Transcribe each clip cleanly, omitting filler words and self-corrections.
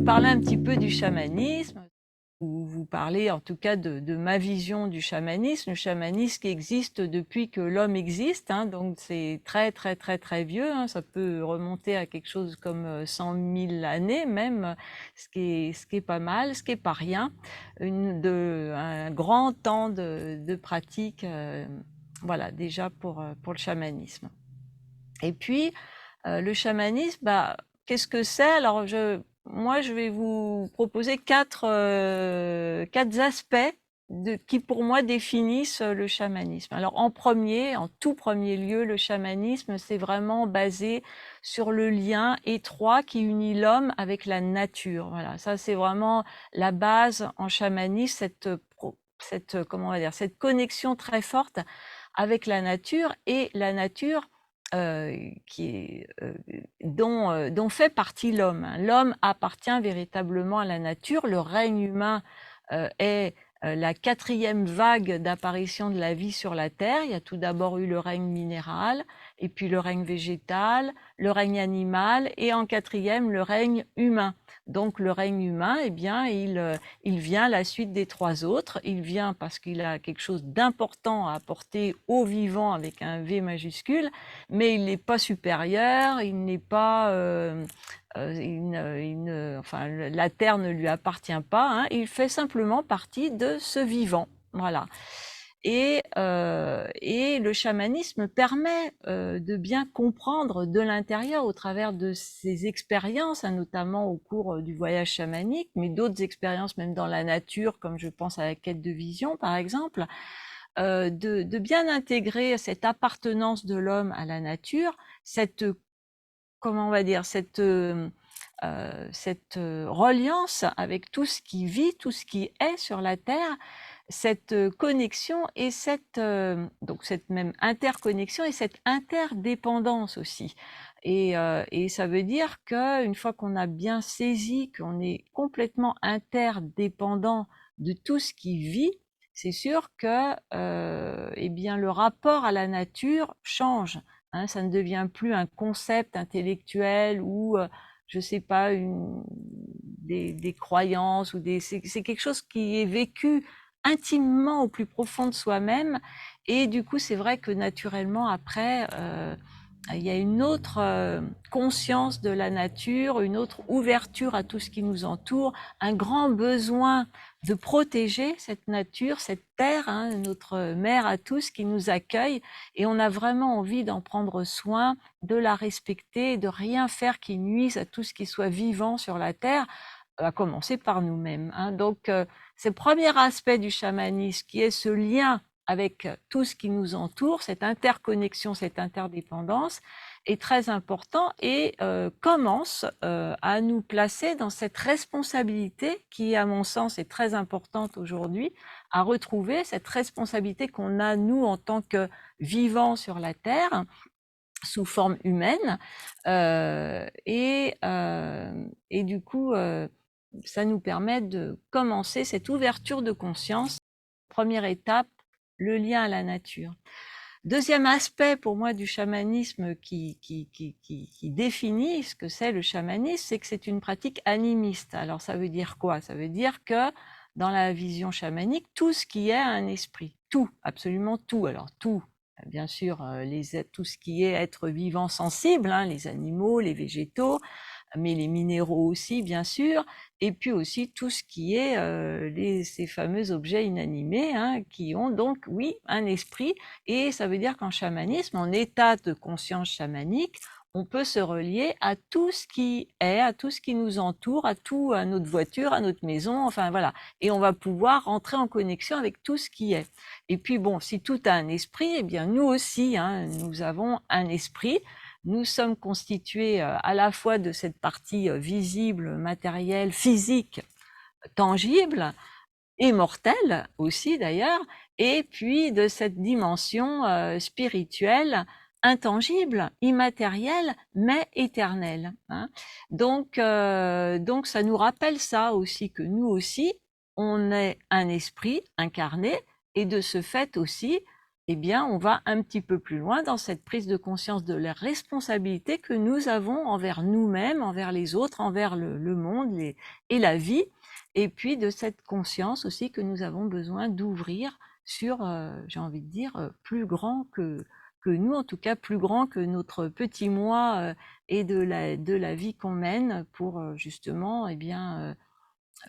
parler un petit peu du chamanisme, ou vous parler en tout cas de ma vision du chamanisme. Le chamanisme qui existe depuis que l'homme existe, hein, donc c'est très très très très vieux, hein, ça peut remonter à quelque chose comme 100 000 années même, ce qui est pas mal, ce qui est pas rien, un grand temps de pratique, voilà déjà pour le chamanisme. Et puis le chamanisme, bah, qu'est-ce que c'est? Alors moi, je vais vous proposer quatre aspects qui, pour moi, définissent le chamanisme. Alors, en tout premier lieu, le chamanisme, c'est vraiment basé sur le lien étroit qui unit l'homme avec la nature. Voilà, ça, c'est vraiment la base en chamanisme, comment on va dire, cette connexion très forte avec la nature, et la nature dont fait partie l'homme, hein. L'homme appartient véritablement à la nature. Le règne humain est la quatrième vague d'apparition de la vie sur la Terre. Il y a tout d'abord eu le règne minéral, et puis le règne végétal, le règne animal, et en quatrième, le règne humain. Donc le règne humain, eh bien, il vient à la suite des trois autres. Il vient parce qu'il a quelque chose d'important à apporter aux vivants avec un V majuscule, mais il n'est pas supérieur, il n'est pas, enfin, la terre ne lui appartient pas, hein, il fait simplement partie de ce vivant, voilà. Et le chamanisme permet de bien comprendre de l'intérieur au travers de ses expériences, hein, notamment au cours du voyage chamanique, mais d'autres expériences même dans la nature, comme je pense à la quête de vision par exemple, de bien intégrer cette appartenance de l'homme à la nature, cette, comment on va dire, cette reliance avec tout ce qui vit, tout ce qui est sur la Terre, cette connexion et donc cette même interconnexion et cette interdépendance aussi. Et ça veut dire qu'une fois qu'on a bien saisi qu'on est complètement interdépendant de tout ce qui vit, c'est sûr que eh bien, le rapport à la nature change, hein. Ça ne devient plus un concept intellectuel ou je sais pas, des croyances ou c'est quelque chose qui est vécu intimement au plus profond de soi-même. Et du coup, c'est vrai que naturellement, après, il y a une autre conscience de la nature, une autre ouverture à tout ce qui nous entoure, un grand besoin de protéger cette nature, cette terre, hein, notre mère à tous qui nous accueille, et on a vraiment envie d'en prendre soin, de la respecter, de rien faire qui nuise à tout ce qui soit vivant sur la terre, à commencer par nous-mêmes, hein. Donc, c'est le premier aspect du chamanisme qui est ce lien avec tout ce qui nous entoure, cette interconnexion, cette interdépendance est très important et commence à nous placer dans cette responsabilité qui, à mon sens, est très importante aujourd'hui, à retrouver cette responsabilité qu'on a, nous, en tant que vivants sur la Terre, sous forme humaine, et du coup, ça nous permet de commencer cette ouverture de conscience. Première étape, le lien à la nature. Deuxième aspect pour moi du chamanisme qui définit ce que c'est le chamanisme, c'est que c'est une pratique animiste. Alors ça veut dire quoi? Ça veut dire que dans la vision chamanique, tout ce qui est a un esprit, tout, absolument tout. Alors tout, bien sûr, tout ce qui est être vivant sensible, hein, les animaux, les végétaux, mais les minéraux aussi, bien sûr, et puis aussi tout ce qui est ces fameux objets inanimés, hein, qui ont donc, oui, un esprit. Et ça veut dire qu'en chamanisme, en état de conscience chamanique, on peut se relier à tout ce qui est, à tout ce qui nous entoure, à notre voiture, à notre maison, enfin voilà. Et on va pouvoir rentrer en connexion avec tout ce qui est. Et puis bon, si tout a un esprit, eh bien nous aussi, hein, nous avons un esprit. Nous sommes constitués à la fois de cette partie visible, matérielle, physique, tangible, et mortelle aussi d'ailleurs, et puis de cette dimension spirituelle, intangible, immatérielle, mais éternelle, hein. Donc ça nous rappelle ça aussi, que nous aussi, on est un esprit incarné, et de ce fait aussi, eh bien, on va un petit peu plus loin dans cette prise de conscience de la responsabilité que nous avons envers nous-mêmes, envers les autres, envers le monde et la vie, et puis de cette conscience aussi que nous avons besoin d'ouvrir sur, j'ai envie de dire, plus grand que nous, en tout cas plus grand que notre petit moi et de la vie qu'on mène pour justement, eh bien,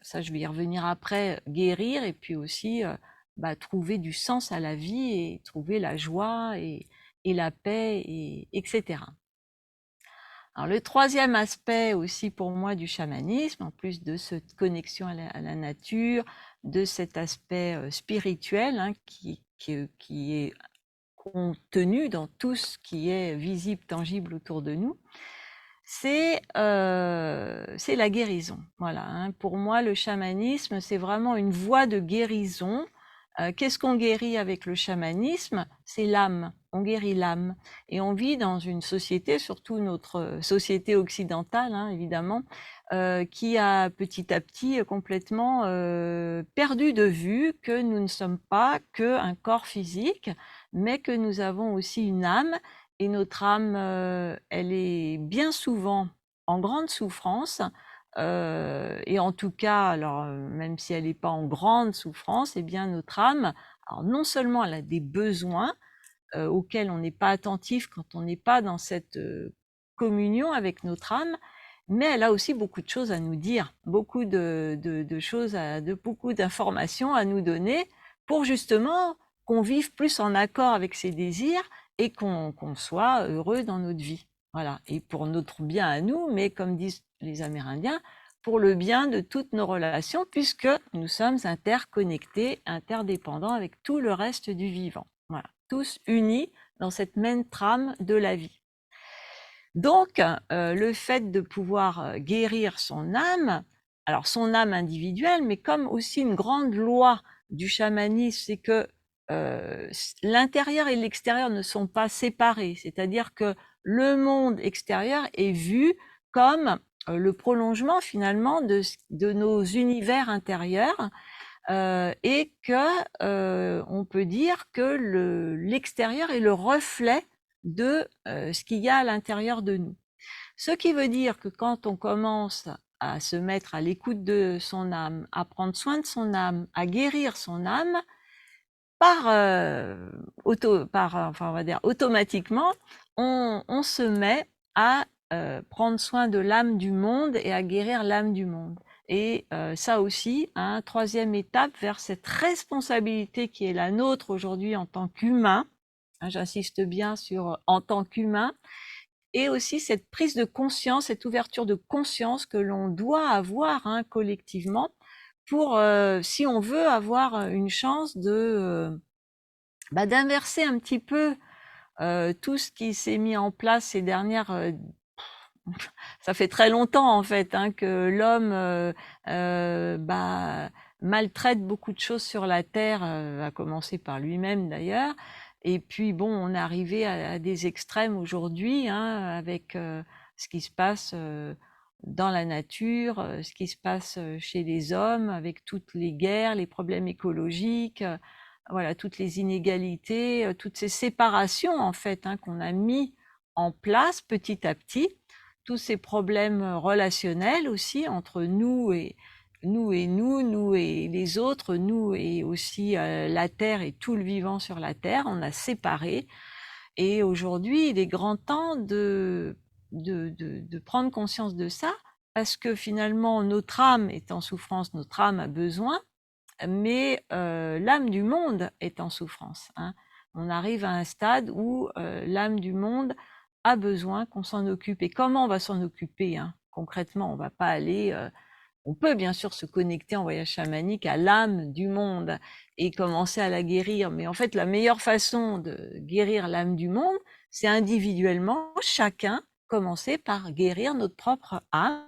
ça je vais y revenir après, guérir et puis aussi trouver du sens à la vie et trouver la joie et la paix, etc. Alors le troisième aspect aussi pour moi du chamanisme, en plus de cette connexion à la nature, de cet aspect spirituel hein, qui est contenu dans tout ce qui est visible, tangible autour de nous, c'est la guérison. Voilà, hein. Pour moi, le chamanisme, c'est vraiment une voie de guérison. Qu'est-ce qu'on guérit avec le chamanisme? C'est l'âme. On guérit l'âme. Et on vit dans une société, surtout notre société occidentale, hein, évidemment, qui a petit à petit complètement perdu de vue que nous ne sommes pas qu'un corps physique, mais que nous avons aussi une âme et notre âme, elle est bien souvent en grande souffrance, et en tout cas, alors, même si elle n'est pas en grande souffrance, eh bien notre âme, alors non seulement elle a des besoins, auxquels on n'est pas attentif quand on n'est pas dans cette, communion avec notre âme, mais elle a aussi beaucoup de choses à nous dire, beaucoup de choses beaucoup d'informations à nous donner pour justement qu'on vive plus en accord avec ses désirs et qu'on soit heureux dans notre vie. Voilà, et pour notre bien à nous, mais comme disent les Amérindiens, pour le bien de toutes nos relations, puisque nous sommes interconnectés, interdépendants avec tout le reste du vivant. Voilà, tous unis dans cette même trame de la vie. Donc, le fait de pouvoir guérir son âme, alors son âme individuelle, mais comme aussi une grande loi du chamanisme, c'est que l'intérieur et l'extérieur ne sont pas séparés. C'est-à-dire que le monde extérieur est vu comme le prolongement finalement de nos univers intérieurs et que on peut dire que l'extérieur est le reflet de ce qu'il y a à l'intérieur de nous. Ce qui veut dire que quand on commence à se mettre à l'écoute de son âme, à prendre soin de son âme, à guérir son âme, enfin on va dire automatiquement, on se met à prendre soin de l'âme du monde et à guérir l'âme du monde. Et ça aussi, hein, troisième étape vers cette responsabilité qui est la nôtre aujourd'hui en tant qu'humain, hein, j'insiste bien sur en tant qu'humain, et aussi cette prise de conscience, cette ouverture de conscience que l'on doit avoir hein, collectivement pour, si on veut avoir une chance d'inverser un petit peu tout ce qui s'est mis en place ces dernières ça fait très longtemps en fait hein, que l'homme maltraite beaucoup de choses sur la terre, à commencer par lui-même d'ailleurs. Et puis bon, on est arrivé à des extrêmes aujourd'hui hein, avec ce qui se passe dans la nature, ce qui se passe chez les hommes, avec toutes les guerres, les problèmes écologiques, voilà, toutes les inégalités, toutes ces séparations en fait hein, qu'on a mis en place petit à petit, tous ces problèmes relationnels aussi entre nous et nous et les autres, nous et aussi la Terre et tout le vivant sur la Terre, on a séparé. Et aujourd'hui, il est grand temps de prendre conscience de ça, parce que finalement, notre âme est en souffrance, notre âme a besoin, mais l'âme du monde est en souffrance. Hein. On arrive à un stade où l'âme du monde a besoin qu'on s'en occupe. Et comment on va s'en occuper hein, concrètement? On va pas aller... on peut bien sûr se connecter en voyage chamanique à l'âme du monde et commencer à la guérir, mais en fait, la meilleure façon de guérir l'âme du monde, c'est individuellement, chacun, commencer par guérir notre propre âme,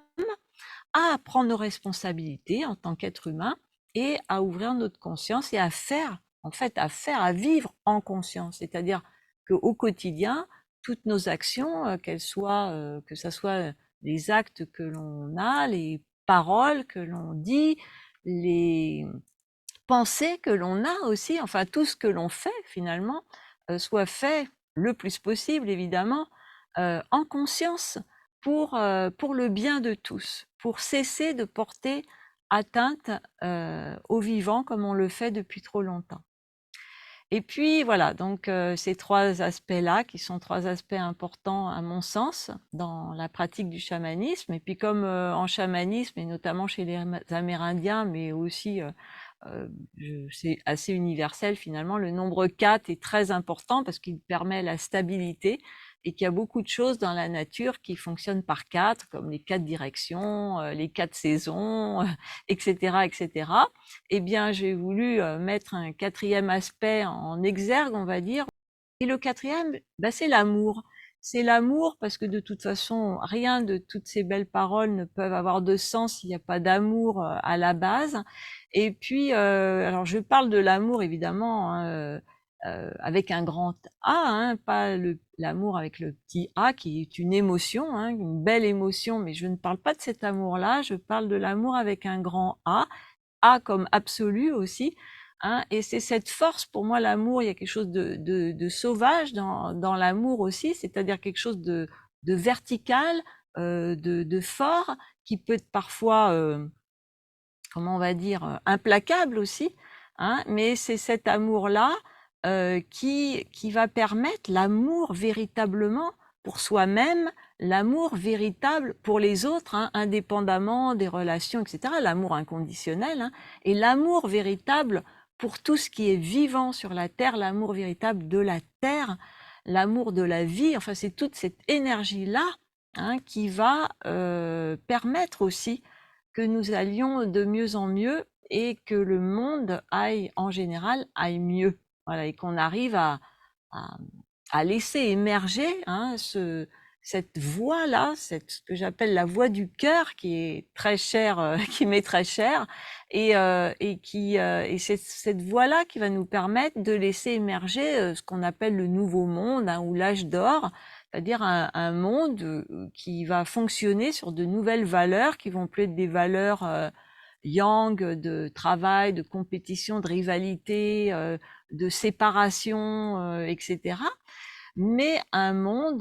à prendre nos responsabilités en tant qu'être humain et à ouvrir notre conscience et à faire, en fait, à vivre en conscience. C'est-à-dire qu'au quotidien, toutes nos actions, qu'elles soient, que ce soit les actes que l'on a, les paroles que l'on dit, les pensée que l'on a aussi, enfin tout ce que l'on fait finalement, soit fait le plus possible évidemment, en conscience pour le bien de tous, pour cesser de porter atteinte, aux vivants comme on le fait depuis trop longtemps. Et puis voilà, donc ces 3 aspects-là qui sont 3 aspects importants à mon sens dans la pratique du chamanisme. Et puis comme, en chamanisme et notamment chez les Amérindiens, mais aussi, c'est assez universel finalement, le nombre 4 est très important parce qu'il permet la stabilité et qu'il y a beaucoup de choses dans la nature qui fonctionnent par 4, comme les 4 directions, les 4 saisons, et cetera, et cetera. Eh bien, j'ai voulu mettre un 4e aspect en exergue, on va dire. Et le 4e, bah, c'est l'amour. C'est l'amour parce que de toute façon, rien de toutes ces belles paroles ne peuvent avoir de sens s'il n'y a pas d'amour à la base. Et puis, alors je parle de l'amour évidemment, hein, avec un grand A, hein, pas l'amour avec le petit a qui est une émotion, hein, une belle émotion, mais je ne parle pas de cet amour-là, je parle de l'amour avec un grand A comme absolu aussi, hein, et c'est cette force, pour moi, l'amour, il y a quelque chose de sauvage dans l'amour aussi, c'est-à-dire quelque chose de vertical, de fort, qui peut être parfois, comment on va dire, implacable aussi, hein, mais c'est cet amour-là qui va permettre l'amour véritablement pour soi-même, l'amour véritable pour les autres, hein, indépendamment des relations, etc. L'amour inconditionnel, hein, et l'amour véritable pour tout ce qui est vivant sur la terre, l'amour véritable de la terre, l'amour de la vie. Enfin, c'est toute cette énergie-là, hein, qui va permettre aussi que nous allions de mieux en mieux et que le monde aille, en général, aille mieux. Voilà, et qu'on arrive à, à laisser émerger, hein, cette voix-là, ce que j'appelle la voix du cœur, qui est très chère, qui m'est très chère, et c'est cette voix-là qui va nous permettre de laisser émerger ce qu'on appelle le nouveau monde, hein, ou l'âge d'or, c'est-à-dire un monde qui va fonctionner sur de nouvelles valeurs qui vont plus être des valeurs yang, de travail, de compétition, de rivalité, de séparation, etc. Mais un monde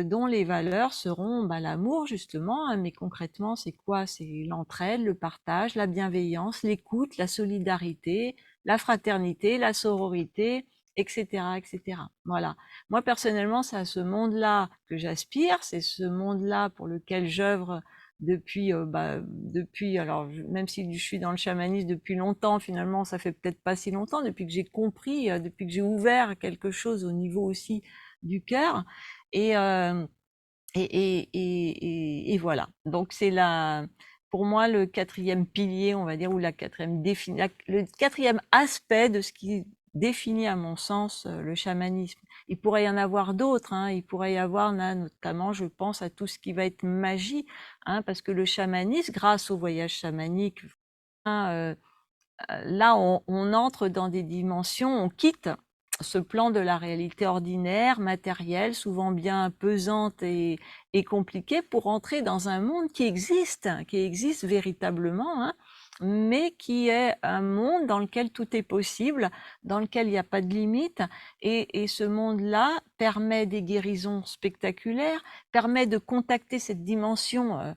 dont les valeurs seront bah, l'amour justement, hein, mais concrètement c'est quoi? C'est l'entraide, le partage, la bienveillance, l'écoute, la solidarité, la fraternité, la sororité, etc., etc. Voilà. Moi personnellement, c'est à ce monde-là que j'aspire, c'est ce monde-là pour lequel j'œuvre depuis, alors même si je suis dans le chamanisme depuis longtemps, finalement ça fait peut-être pas si longtemps, depuis que j'ai compris, depuis que j'ai ouvert quelque chose au niveau aussi du cœur. Et, euh, et voilà. Donc c'est pour moi le 4e pilier, on va dire, ou la 4e le 4e aspect de ce qui définit à mon sens le chamanisme. Il pourrait y en avoir d'autres, hein. Il pourrait y avoir notamment, je pense, à tout ce qui va être magie, hein, parce que le chamanisme, grâce au voyage chamanique, hein, là, on entre dans des dimensions, on quitte ce plan de la réalité ordinaire, matérielle, souvent bien pesante et compliquée, pour entrer dans un monde qui existe véritablement, hein, mais qui est un monde dans lequel tout est possible, dans lequel il n'y a pas de limite. Et ce monde-là permet des guérisons spectaculaires, permet de contacter cette dimension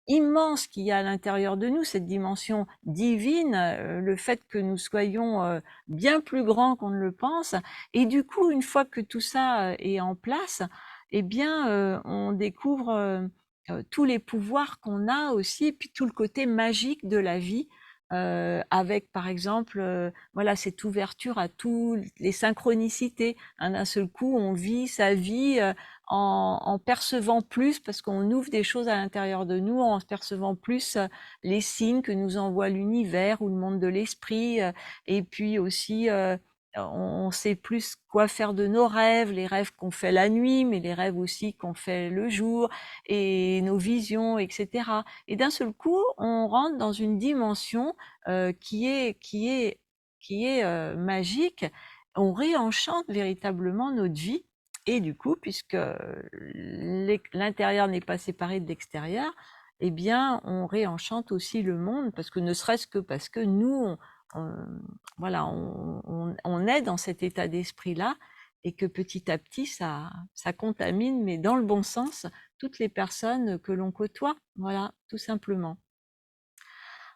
immense qu'il y a à l'intérieur de nous, cette dimension divine, le fait que nous soyons bien plus grands qu'on ne le pense. Et du coup, une fois que tout ça est en place, eh bien, on découvre tous les pouvoirs qu'on a aussi, puis tout le côté magique de la vie. Avec par exemple voilà, cette ouverture à toutes les synchronicités, hein. D'un seul coup on vit sa vie en percevant plus, parce qu'on ouvre des choses à l'intérieur de nous, en percevant plus les signes que nous envoie l'univers ou le monde de l'esprit, et puis aussi on sait plus quoi faire de nos rêves, les rêves qu'on fait la nuit, mais les rêves aussi qu'on fait le jour, et nos visions, etc. Et d'un seul coup, on rentre dans une dimension qui est magique. On réenchante véritablement notre vie. Et du coup, puisque l'intérieur n'est pas séparé de l'extérieur, eh bien, on réenchante aussi le monde, parce que ne serait-ce que parce que nous, voilà, on est dans cet état d'esprit-là et que petit à petit, ça contamine, mais dans le bon sens, toutes les personnes que l'on côtoie. Voilà, tout simplement.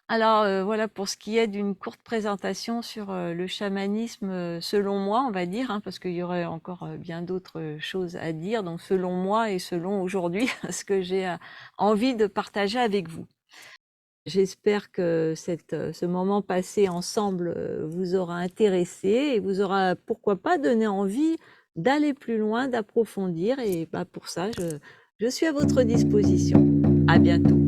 Alors voilà pour ce qui est d'une courte présentation sur le chamanisme selon moi, on va dire, hein, parce qu'il y aurait encore bien d'autres choses à dire, donc selon moi et selon aujourd'hui, ce que j'ai envie de partager avec vous. J'espère que ce moment passé ensemble vous aura intéressé et vous aura, pourquoi pas, donné envie d'aller plus loin, d'approfondir. Et bah, pour ça, je suis à votre disposition. À bientôt.